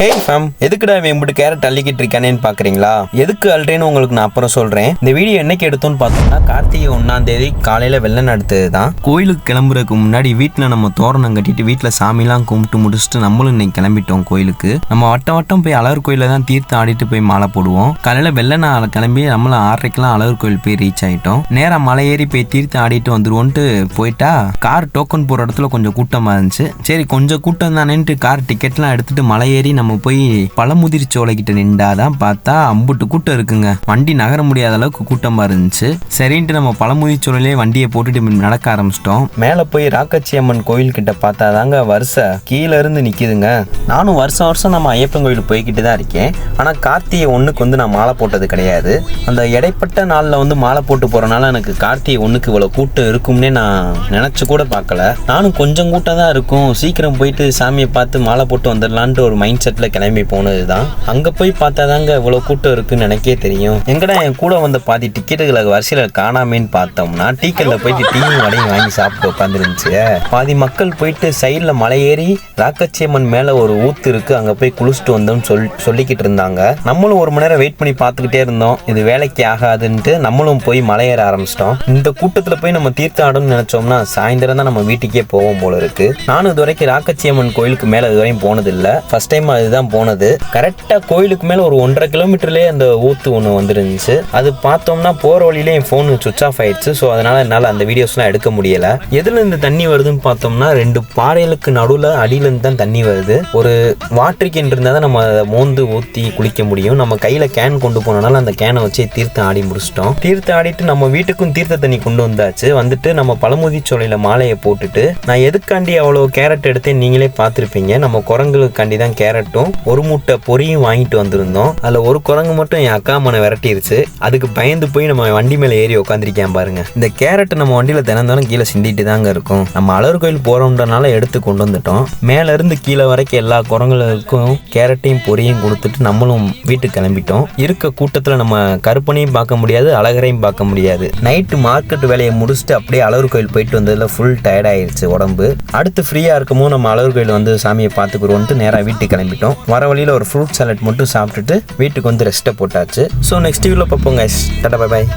ஹே fame, எதுக்குடா இவன் carrot அள்ளிக்கிட்டு இருக்கானேன்னு பாக்குறீங்களா? எதுக்கு அல்றேன்னு உங்களுக்கு நான் அப்புறம் சொல்றேன். இந்த வீடியோ என்னைக்கு எடுத்தோன்னு பார்த்தோம்னா கார்த்திகை 1 காலையில வெள்ளம் எடுத்தது தான். கோயிலுக்கு கிளம்புறதுக்கு முன்னாடி வீட்டில் நம்ம தோரணம் கட்டிட்டு வீட்டில் சாமிலாம் கும்பிட்டு முடிச்சுட்டு நம்மளும் இன்னைக்கு கிளம்பிட்டோம் கோயிலுக்கு. நம்ம வட்டம் போய் அழகர் கோயில தான் தீர்த்தம் ஆடிட்டு போய் மாலை போடுவோம். காலையில வெள்ளம் கிளம்பி நம்மளும் 6:30க்கெல்லாம் அழகர் கோயில் போய் ரீச் ஆயிட்டோம். நேரம் மலை ஏறி போய் தீர்த்தம் ஆடிட்டு வந்துருவோன்ட்டு போயிட்டா கார் டோக்கன் போற இடத்துல கொஞ்சம் கூட்டமா இருந்துச்சு. சரி கொஞ்சம் கூட்டம் தானேன்ட்டு கார் டிக்கெட்லாம் எடுத்துட்டு மலை ஏறி நம்ம போய் பழமுதிர் சோலைக்கிட்ட நின்றாதான் பார்த்தா அம்புட்டு கூட்டம் இருக்குங்க. வண்டி நகர முடியாத அளவுக்கு கூட்டமா இருந்துச்சு. சரின்ட்டு நம்ம பழமுதிர் சோலையிலே வண்டியை போட்டுட்டு நடக்க ஆரம்பிச்சிட்டோம். மேல போய் ராக்காச்சி அம்மன் கோயில் கிட்ட பார்த்தாதாங்க வருஷ கீழே இருந்து நிக்குதுங்க. நானும் வருஷம் நம்ம ஐயப்பன் கோயிலுக்கு போய்கிட்டு தான் இருக்கேன். ஆனா கார்த்திகை 1 நான் மாலை போட்டது கிடையாது. அந்த இடைப்பட்ட நாள்ல மாலை போட்டு போறனால எனக்கு கார்த்திகை 1 இவ்வளவு கூட்டம் இருக்கும்னே நான் நினைச்சு கூட பார்க்கல. நானும் கொஞ்சம் கூட்டம் தான் இருக்கும், சீக்கிரம் போயிட்டு சாமியை பார்த்து மாலை போட்டு வந்துடலான்ட்டு ஒரு மைண்ட் செட்ல கிளம்பி போனதுதான். அங்க போய் பார்த்தாதாங்க இவ்வளவு கூட்டம் இருக்குன்னு எனக்கே தெரியும். எங்கடா என் கூட வந்த பாதி டிக்கெட்டுகளை வரிசையில காணாமேன்னு பார்த்தோம்னா டீக்கல்ல போயிட்டு டீயும் வடையும் வாங்கி சாப்பிட்டு உட்காந்துருந்துச்சு. பாதி மக்கள் போயிட்டு சைட்ல மலை ஏறி ராக்கச்சியம்மன் மேல ஒரு ஊத்து இருக்கு, அங்க போய் குளிச்சுட்டு வந்தோம்னு சொல்லிக்கிட்டு இருந்தாங்க. நம்மளும் 1 மணி நேரம் வெயிட் பண்ணி பார்த்துக்கிட்டே இருந்தோம். இது வேலைக்கு ஆகாதுன்ட்டு நம்மளும் போய் மலையேற ஆரம்பிச்சிட்டோம். இந்த கூட்டத்துல போய் நம்ம தீர்த்தம் ஆடணும்னு நினைச்சோம்னா சாயந்தரம் தான் நம்ம வீட்டுக்கே போவோம் போல இருக்கு. நானும் இது வரைக்கும் ராக்கச்சியம்மன் கோயிலுக்கு மேல இதுவரையும் போனது இல்லை. ஃபர்ஸ்ட் டைம் அதுதான் போனது. கரெக்டா கோயிலுக்கு மேல ஒரு 1.5 கிலோமீட்டர்லயே அந்த ஊத்து ஒன்று வந்துருந்துச்சு. அது பார்த்தோம்னா போற வழியிலே என் போன் சுவிச் ஆஃப் ஆயிடுச்சு. ஸோ அதனால என்னால் அந்த வீடியோஸ்லாம் எடுக்க முடியல. எதுல இருந்து தண்ணி வருதுன்னு பார்த்தோம்னா 2 பாறைகளுக்கு நடுவில் அடியிலேருந்து தான் தண்ணி வருது. ஒரு வாட்டர் கேன் இருந்தால் தான் நம்ம அதை மோந்து ஊற்றி குளிக்க முடியும். நம்ம கையில் கேன் கொண்டு போனனால அந்த கேனை வச்சு தீர்த்தம் ஆடி முடிச்சிட்டோம். தீர்த்தம் ஆடிட்டு நம்ம வீட்டுக்கும் தீர்த்த தண்ணி கொண்டு வந்தாச்சு. வந்துட்டு நம்ம பழமுதிர் சோலையில் மாலையை போட்டுட்டு நான் எதுக்காண்டி அவ்வளோ கேரட் எடுத்தேன் நீங்களே பார்த்துருப்பீங்க. நம்ம குரங்குகளுக்காண்டி தான் கேரட்டும் 1 மூட்டை பொரியும் வாங்கிட்டு வந்திருந்தோம். அதில் ஒரு குரங்கு மட்டும் என் அக்கா மனை விரட்டிருச்சு. அதுக்கு பயந்து போய் நம்ம வண்டி மேலே ஏறி உட்காந்துருக்கேன் பாருங்க. இந்த கேரட் நம்ம வண்டியில் தினந்தாலும் கீழே சிண்டிட்டு தாங்க இருக்கும். நம்ம அழகர் கோயில் போறோம்ன்றனால எடுத்து கொண்டு வந்துட்டோம். மேல இருந்து கீழே வரைக்கும் எல்லா குரங்குகளுக்கும் கேரட்டையும் பொரியும் கொடுத்துட்டு நம்மளும் வீட்டுக்கு கிளம்பிட்டோம். இருக்க கூட்டத்தில் நம்ம கருப்பனையும் பார்க்க முடியாது, அழகரையும் பார்க்க முடியாது. நைட்டு மார்க்கெட் வேலையை முடிச்சுட்டு அப்படியே அழகர் கோயில் போயிட்டு வந்ததுல ஃபுல் டயர்ட் ஆயிடுச்சு உடம்பு. அடுத்து ஃப்ரீயா இருக்குமோ நம்ம அழகர் கோயில் சாமியை பார்த்துக்குறோன்ட்டு நேராக வீட்டுக்கு கிளம்பிட்டோம். வர வழியில் ஒரு ஃப்ரூட் சாலட் மட்டும் சாப்பிட்டுட்டு வீட்டுக்கு ரெஸ்ட்டை போட்டாச்சு. ஸோ நெக்ஸ்ட் வீடியோவில் பார்ப்போம் கைஸ். Tata bye bye.